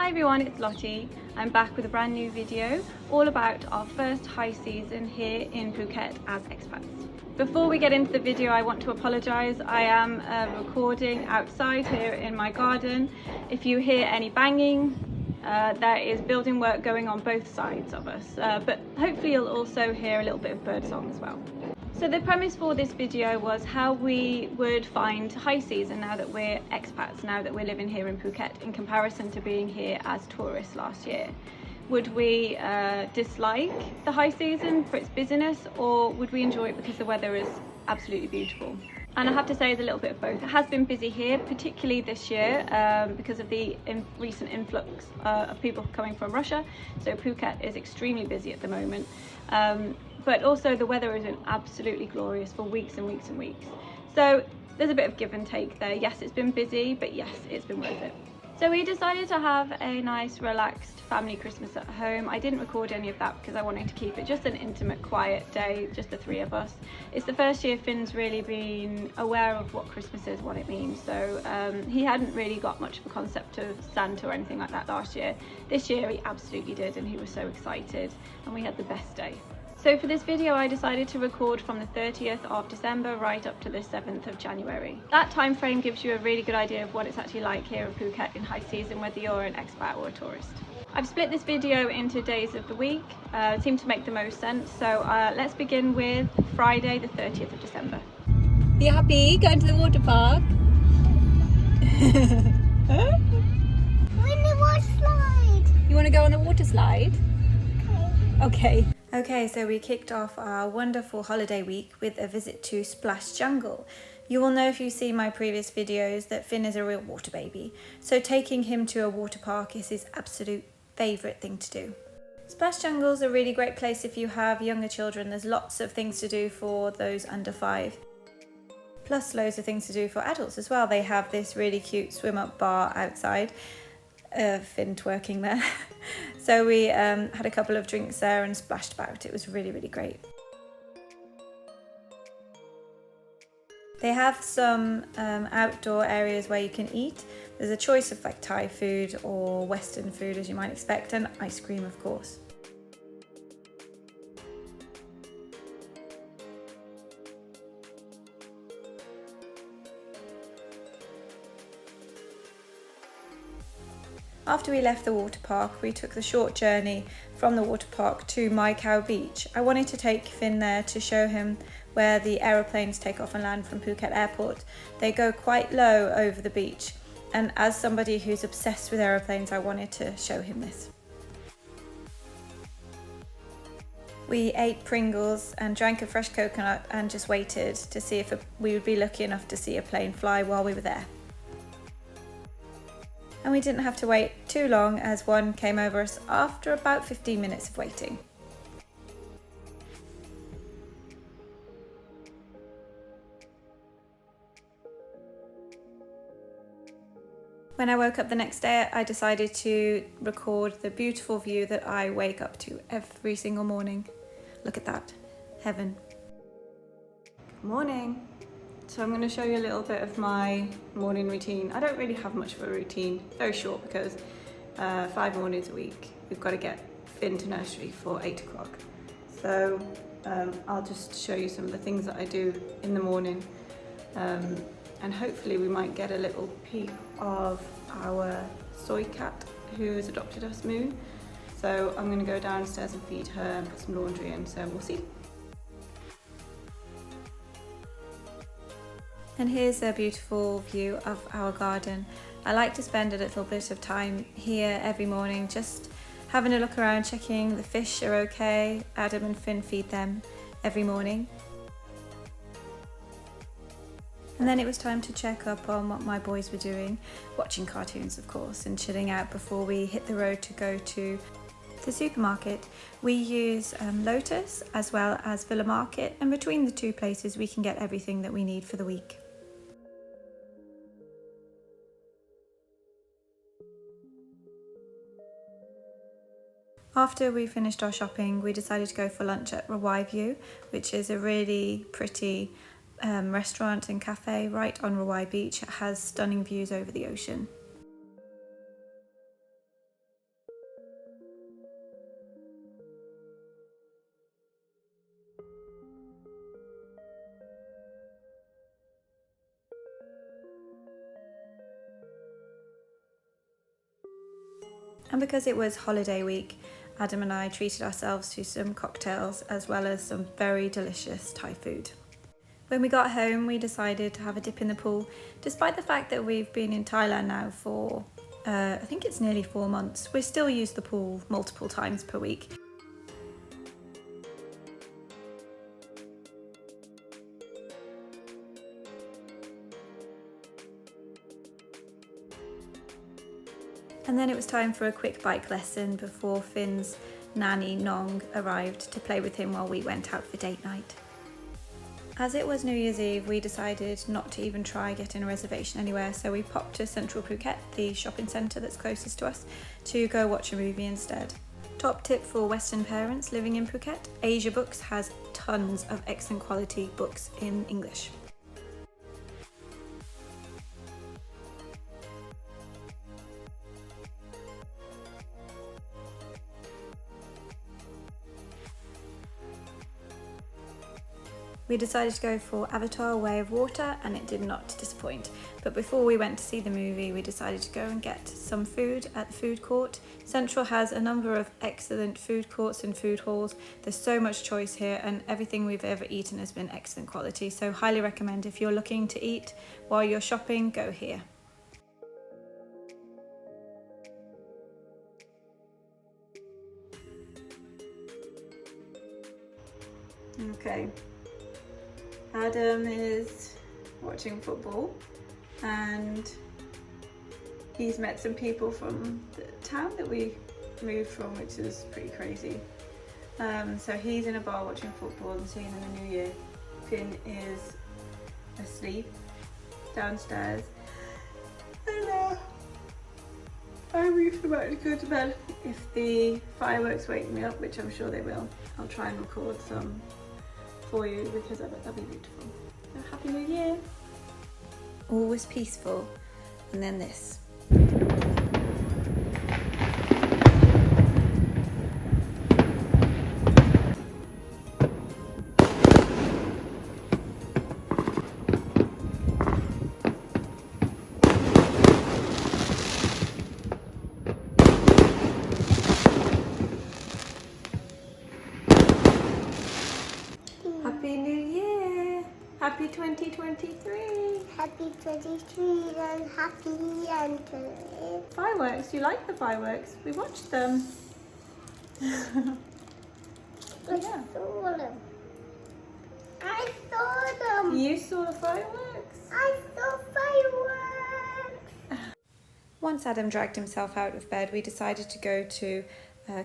Hi everyone, it's Lottie. I'm back with a brand new video all about our first high season here in Phuket as expats. Before we get into the video, I want to apologise. I am recording outside here in my garden. If you hear any banging, there is building work going on both sides of us, but hopefully you'll also hear a little bit of birdsong as well. So the premise for this video was how we would find high season now that we're expats, now that we're living here in Phuket, in comparison to being here as tourists last year. Would we dislike the high season for its busyness, or would we enjoy it because the weather is absolutely beautiful? And I have to say it's a little bit of both. It has been busy here, particularly this year, because of the recent influx of people coming from Russia. So Phuket is extremely busy at the moment. But also the weather has been absolutely glorious for weeks and weeks and weeks. So there's a bit of give and take there. Yes, it's been busy, but yes, it's been worth it. So we decided to have a nice relaxed family Christmas at home. I didn't record any of that because I wanted to keep it just an intimate, quiet day, just the three of us. It's the first year Finn's really been aware of what Christmas is, what it means. So he hadn't really got much of a concept of Santa or anything like that last year. This year he absolutely did, and he was so excited, and we had the best day. So for this video I decided to record from the 30th of December right up to the 7th of January. That time frame gives you a really good idea of what it's actually like here in Phuket in high season, whether you're an expat or a tourist. I've split this video into days of the week. It seemed to make the most sense, so let's begin with Friday the 30th of December. You happy going to the water park? Water slide. You want to go on the water slide? Okay. Okay, so we kicked off our wonderful holiday week with a visit to Splash Jungle. You will know if you see my previous videos that Finn is a real water baby, so taking him to a water park is his absolute favourite thing to do. Splash Jungle is a really great place if you have younger children. There's lots of things to do for those under 5. Plus loads of things to do for adults as well. They have this really cute swim up bar outside. Finn twerking there. So we had a couple of drinks there and splashed about. It was really, really great. They have some outdoor areas where you can eat. There's a choice of like Thai food or Western food, as you might expect, and ice cream, of course. After we left the water park, we took the short journey from the water park to Mai Khao Beach. I wanted to take Finn there to show him where the aeroplanes take off and land from Phuket Airport. They go quite low over the beach, and as somebody who's obsessed with aeroplanes, I wanted to show him this. We ate Pringles and drank a fresh coconut and just waited to see if we would be lucky enough to see a plane fly while we were there. And we didn't have to wait too long, as one came over us after about 15 minutes of waiting. When I woke up the next day, I decided to record the beautiful view that I wake up to every single morning. Look at that, heaven. Good morning. So I'm going to show you a little bit of my morning routine. I don't really have much of a routine, very short, because 5 mornings a week. We've got to get Finn to nursery for 8 o'clock. So I'll just show you some of the things that I do in the morning. And hopefully we might get a little peep of our soy cat who has adopted us, Moon. So I'm going to go downstairs and feed her and put some laundry in, so we'll see. And here's a beautiful view of our garden. I like to spend a little bit of time here every morning, just having a look around, checking the fish are okay. Adam and Finn feed them every morning. And then it was time to check up on what my boys were doing, watching cartoons of course, and chilling out before we hit the road to go to the supermarket. We use Lotus as well as Villa Market, and between the two places we can get everything that we need for the week. After we finished our shopping, we decided to go for lunch at Rawai View, which is a really pretty restaurant and cafe right on Rawai Beach. It has stunning views over the ocean. And because it was holiday week, Adam and I treated ourselves to some cocktails as well as some very delicious Thai food. When we got home, we decided to have a dip in the pool, despite the fact that we've been in Thailand now for, I think it's nearly 4 months. We still use the pool multiple times per week. And then it was time for a quick bike lesson before Finn's nanny Nong arrived to play with him while we went out for date night. As it was New Year's Eve, we decided not to even try getting a reservation anywhere, so we popped to Central Phuket, the shopping centre that's closest to us, to go watch a movie instead. Top tip for Western parents living in Phuket, Asia Books has tons of excellent quality books in English. We decided to go for Avatar: Way of Water, and it did not disappoint. But before we went to see the movie, we decided to go and get some food at the food court. Central has a number of excellent food courts and food halls. There's so much choice here, and everything we've ever eaten has been excellent quality. So highly recommend, if you're looking to eat while you're shopping, go here. Okay. Adam is watching football and he's met some people from the town that we moved from, which is pretty crazy. So he's in a bar watching football and seeing in the new year. Finn is asleep downstairs and I'm about to go to bed. If the fireworks wake me up, which I'm sure they will, I'll try and record some for you because I bet that'll be beautiful. So Happy New Year! All was peaceful, and then this. Happy New Year! Happy 2023! Happy 23 and happy and Fireworks, you like the fireworks? We watched them. I Yeah. saw them. I saw them. You saw the fireworks? I saw fireworks. Once Adam dragged himself out of bed, we decided to go to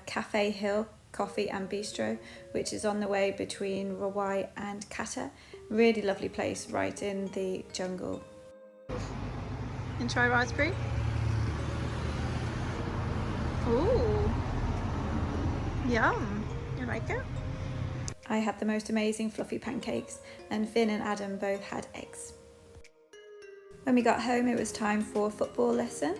Cafe Hill Coffee and Bistro, which is on the way between Rawai and Kata. Really lovely place right in the jungle. And try raspberry. Ooh, yum. You like it? I had the most amazing fluffy pancakes, and Finn and Adam both had eggs. When we got home, it was time for a football lesson.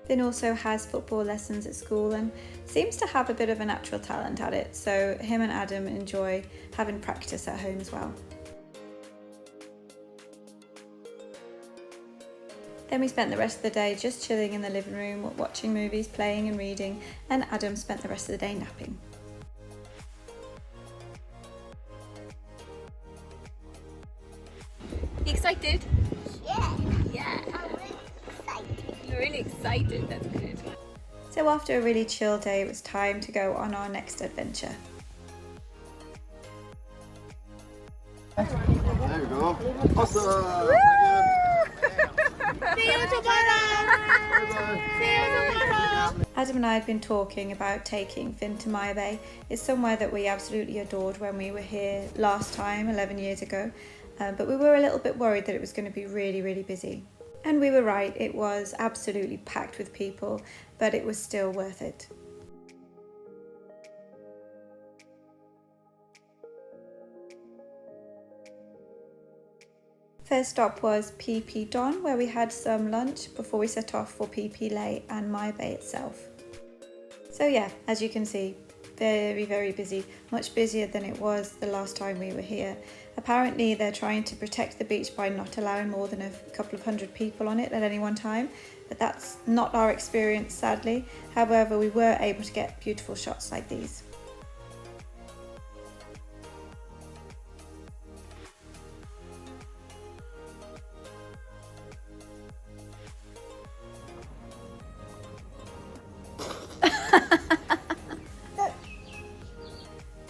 Finn also has football lessons at school and seems to have a bit of a natural talent at it, so him and Adam enjoy having practice at home as well. Then we spent the rest of the day just chilling in the living room, watching movies, playing and reading, and Adam spent the rest of the day napping. You excited? Yeah. Yeah. I'm really excited. You're really excited, that's good. So after a really chill day, it was time to go on our next adventure. There you go. Awesome. See you tomorrow. See you tomorrow. Adam and I had been talking about taking Finn to Maya Bay. It's somewhere that we absolutely adored when we were here last time, 11 years ago. But we were a little bit worried that it was going to be really, really busy. And we were right, it was absolutely packed with people, but it was still worth it. First stop was Phi Phi Don, where we had some lunch before we set off for Phi Phi Lay and Maya Bay itself. So yeah, as you can see, very busy, much busier than it was the last time we were here. Apparently they're trying to protect the beach by not allowing more than a couple of hundred people on it at any one time, but that's not our experience, sadly. However, we were able to get beautiful shots like these.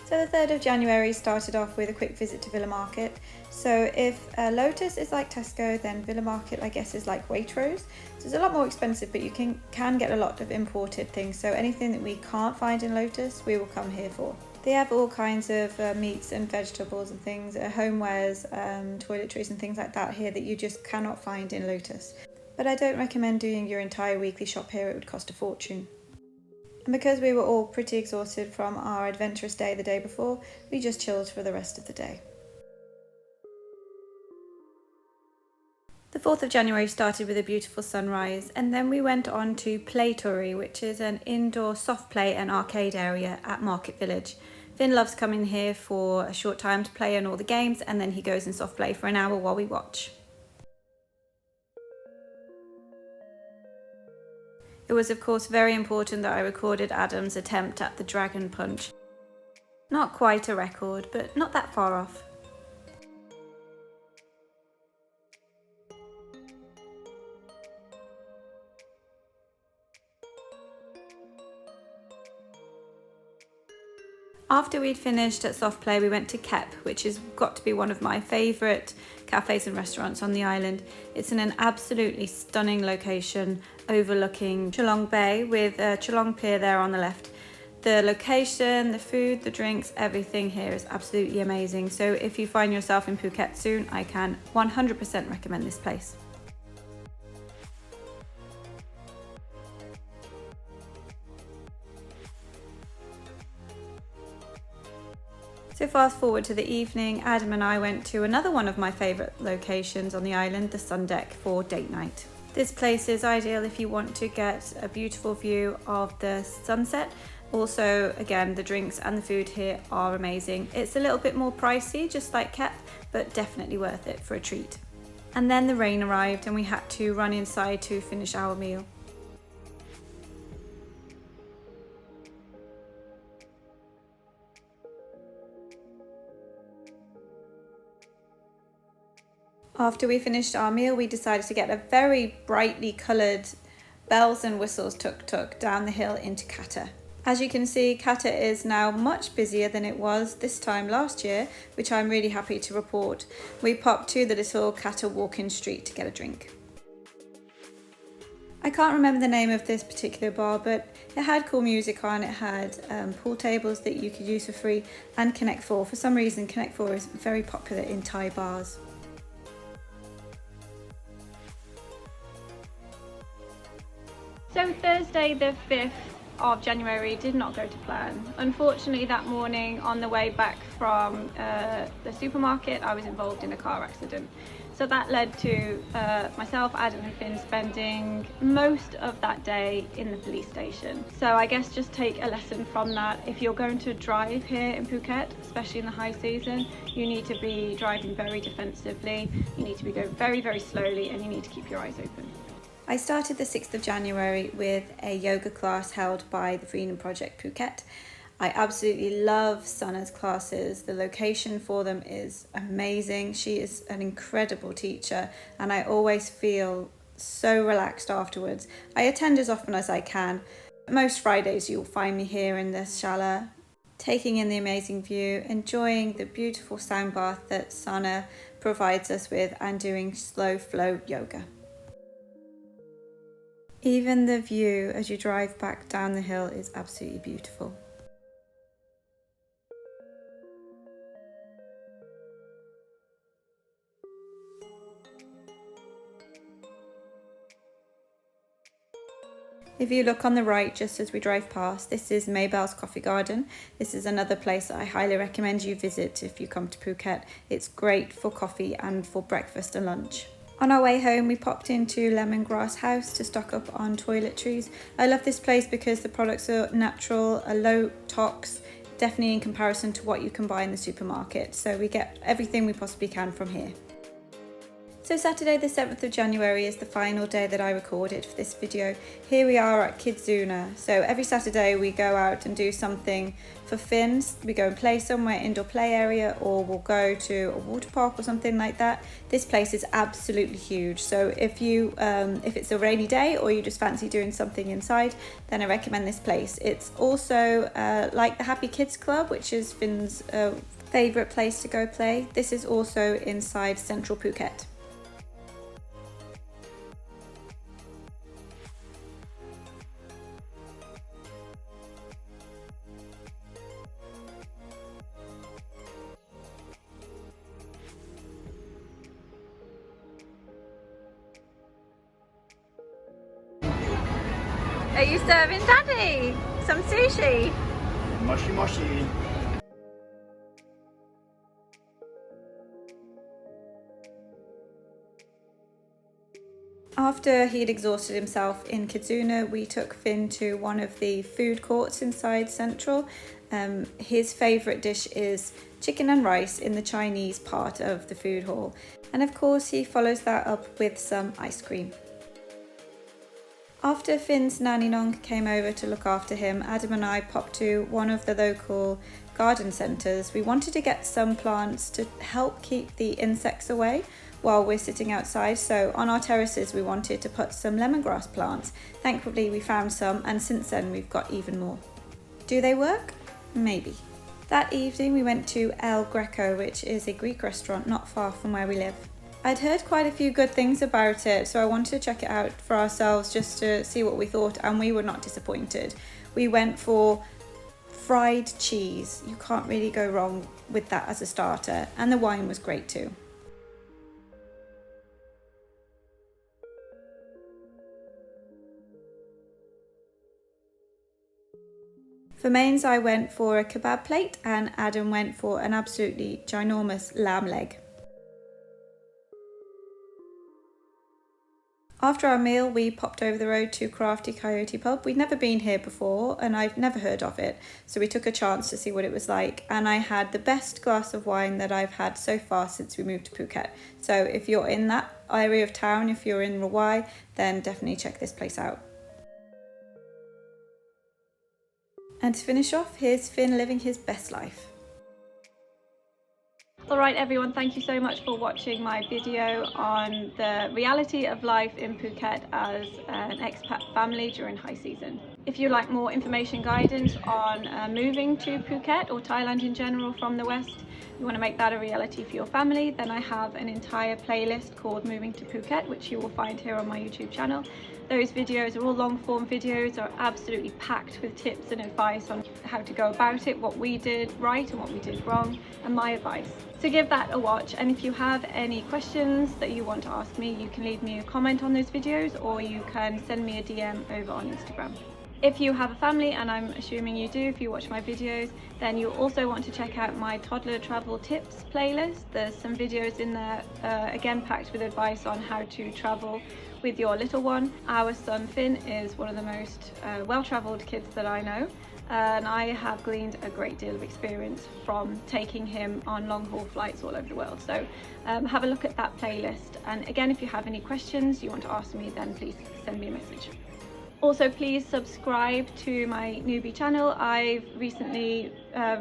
So the 3rd of January started off with a quick visit to Villa Market. So if Lotus is like Tesco, then Villa Market I guess is like Waitrose. So it's a lot more expensive, but you can get a lot of imported things. So anything that we can't find in Lotus, we will come here for. They have all kinds of meats and vegetables and things, homewares, toiletries and things like that here that you just cannot find in Lotus. But I don't recommend doing your entire weekly shop here, it would cost a fortune. And because we were all pretty exhausted from our adventurous day the day before, we just chilled for the rest of the day. The 4th of January started with a beautiful sunrise, and then we went on to Playtory, which is an indoor soft play and arcade area at Market Village. Finn loves coming here for a short time to play on all the games, and then he goes in soft play for an hour while we watch. It was of course very important that I recorded Adam's attempt at the dragon punch. Not quite a record, but not that far off. After we'd finished at soft play, we went to Kep, which has got to be one of my favourite cafes and restaurants on the island. It's in an absolutely stunning location overlooking Geelong Bay with Geelong Pier there on the left. The location, the food, the drinks, everything here is absolutely amazing. So if you find yourself in Phuket soon, I can 100% recommend this place. So fast forward to the evening, Adam and I went to another one of my favourite locations on the island, the Sun Deck, for date night. This place is ideal if you want to get a beautiful view of the sunset. Also, again, the drinks and the food here are amazing. It's a little bit more pricey, just like Kep, but definitely worth it for a treat. And then the rain arrived and we had to run inside to finish our meal. After we finished our meal, we decided to get a very brightly coloured bells and whistles tuk-tuk down the hill into Kata. As you can see, Kata is now much busier than it was this time last year, which I'm really happy to report. We popped to the little Kata walk-in street to get a drink. I can't remember the name of this particular bar, but it had cool music on, it had pool tables that you could use for free, and Connect 4. For some reason, Connect 4 is very popular in Thai bars. So Thursday the 5th of January did not go to plan. Unfortunately, that morning on the way back from the supermarket, I was involved in a car accident. So that led to myself, Adam and Finn spending most of that day in the police station. So I guess just take a lesson from that. If you're going to drive here in Phuket, especially in the high season, you need to be driving very defensively, you need to be going very slowly, and you need to keep your eyes open. I started the 6th of January with a yoga class held by the Freedom Project Phuket. I absolutely love Sana's classes. The location for them is amazing. She is an incredible teacher and I always feel so relaxed afterwards. I attend as often as I can. Most Fridays you'll find me here in the shala, taking in the amazing view, enjoying the beautiful sound bath that Sana provides us with, and doing slow flow yoga. Even the view as you drive back down the hill is absolutely beautiful. If you look on the right just as we drive past, this is Maybelle's Coffee Garden. This is another place that I highly recommend you visit if you come to Phuket. It's great for coffee and for breakfast and lunch. On our way home, we popped into Lemongrass House to stock up on toiletries. I love this place because the products are natural, are low tox, definitely in comparison to what you can buy in the supermarket. So we get everything we possibly can from here. So Saturday the 7th of January is the final day that I recorded for this video. Here we are at Kidzuna. So every Saturday we go out and do something for Finns. We go and play somewhere, indoor play area, or we'll go to a water park or something like that. This place is absolutely huge. So if it's a rainy day or you just fancy doing something inside, then I recommend this place. It's also like the Happy Kids Club, which is Finn's favourite place to go play. This is also inside central Phuket. Are you serving Daddy some sushi? Moshi moshi. After he'd exhausted himself in Kidzuna, we took Finn to one of the food courts inside Central. His favourite dish is chicken and rice in the Chinese part of the food hall. And of course he follows that up with some ice cream. After Finn's nanny nong came over to look after him, Adam and I popped to one of the local garden centres. We wanted to get some plants to help keep the insects away while we're sitting outside. So on our terraces we wanted to put some lemongrass plants. Thankfully we found some, and since then we've got even more. Do they work? Maybe. That evening we went to El Greco, which is a Greek restaurant not far from where we live. I'd heard quite a few good things about it, so I wanted to check it out for ourselves just to see what we thought, and we were not disappointed. We went for fried cheese. You can't really go wrong with that as a starter, and the wine was great too. For mains, I went for a kebab plate and Adam went for an absolutely ginormous lamb leg. After our meal, we popped over the road to Crafty Coyote Pub. We'd never been here before and I've never heard of it, so we took a chance to see what it was like, and I had the best glass of wine that I've had so far since we moved to Phuket. So if you're in that area of town, if you're in Rawai, then definitely check this place out. And to finish off, here's Finn living his best life. Alright everyone, thank you so much for watching my video on the reality of life in Phuket as an expat family during high season. If you'd like more information guidance on moving to Phuket or Thailand in general from the West, you want to make that a reality for your family, then I have an entire playlist called Moving to Phuket, which you will find here on my YouTube channel. Those videos are all long form videos, are absolutely packed with tips and advice on how to go about it, what we did right and what we did wrong, and my advice. So give that a watch, and if you have any questions that you want to ask me, you can leave me a comment on those videos or you can send me a DM over on Instagram. If you have a family, and I'm assuming you do if you watch my videos, then you'll also want to check out my toddler travel tips playlist. There's some videos in there, again packed with advice on how to travel with your little one. Our son Finn is one of the most well-travelled kids that I know, and I have gleaned a great deal of experience from taking him on long-haul flights all over the world. So have a look at that playlist, and again, if you have any questions you want to ask me, then please send me a message. Also, please subscribe to my newbie channel. I've recently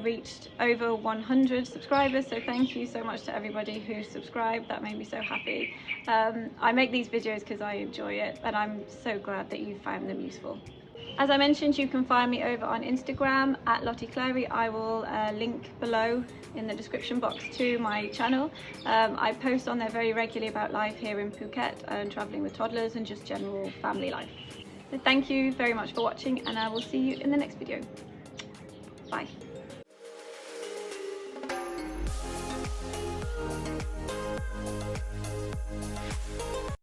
reached over 100 subscribers, so thank you so much to everybody who subscribed. That made me so happy. I make these videos because I enjoy it, and I'm so glad that you found them useful. As I mentioned, you can find me over on Instagram at Lottie Clary. I will link below in the description box to my channel. I post on there very regularly about life here in Phuket and travelling with toddlers and just general family life. So thank you very much for watching, and I will see you in the next video. Bye.